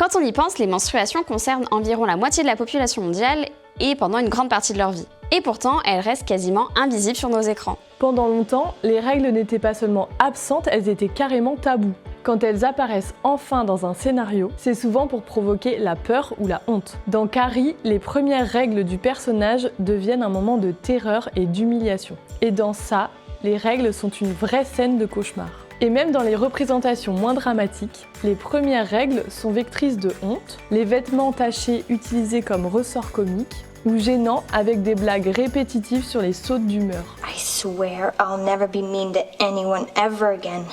Quand on y pense, les menstruations concernent environ la moitié de la population mondiale et pendant une grande partie de leur vie. Et pourtant, elles restent quasiment invisibles sur nos écrans. Pendant longtemps, les règles n'étaient pas seulement absentes, elles étaient carrément taboues. Quand elles apparaissent enfin dans un scénario, c'est souvent pour provoquer la peur ou la honte. Dans Carrie, les premières règles du personnage deviennent un moment de terreur et d'humiliation. Et dans ça, les règles sont une vraie scène de cauchemar. Et même dans les représentations moins dramatiques, les premières règles sont vectrices de honte, les vêtements tachés utilisés comme ressort comique, ou gênants avec des blagues répétitives sur les sautes d'humeur. I swear I'll never be mean to anyone ever again.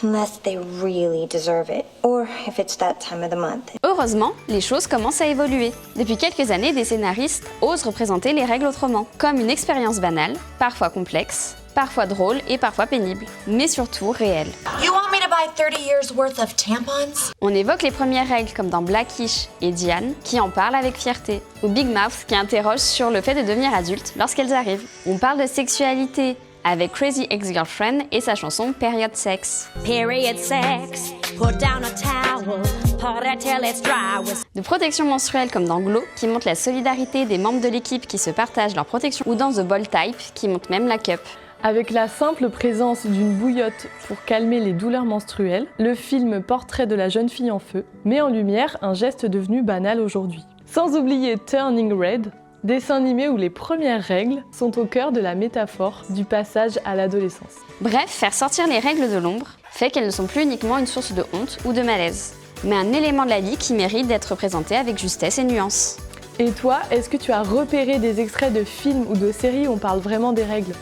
Unless they really deserve it, or if it's that time of the month. Heureusement, les choses commencent à évoluer. Depuis quelques années, des scénaristes osent représenter les règles autrement, comme une expérience banale, parfois complexe, parfois drôle et parfois pénible, mais surtout réelle. You want me to buy 30 years worth of tampons? On évoque les premières règles comme dans Blackish et Diane, qui en parlent avec fierté, ou Big Mouth, qui interroge sur le fait de devenir adulte lorsqu'elles arrivent. On parle de sexualité, avec Crazy Ex-Girlfriend et sa chanson Period Sex. Period sex, put down a towel, pour it till it's dry. De protection menstruelle comme dans Glow, qui montre la solidarité des membres de l'équipe qui se partagent leur protection, ou dans The Bold Type, qui montre même la cup. Avec la simple présence d'une bouillotte pour calmer les douleurs menstruelles, le film Portrait de la jeune fille en feu met en lumière un geste devenu banal aujourd'hui. Sans oublier Turning Red, dessin animé où les premières règles sont au cœur de la métaphore du passage à l'adolescence. Bref, faire sortir les règles de l'ombre fait qu'elles ne sont plus uniquement une source de honte ou de malaise, mais un élément de la vie qui mérite d'être représenté avec justesse et nuance. Et toi, est-ce que tu as repéré des extraits de films ou de séries où on parle vraiment des règles ?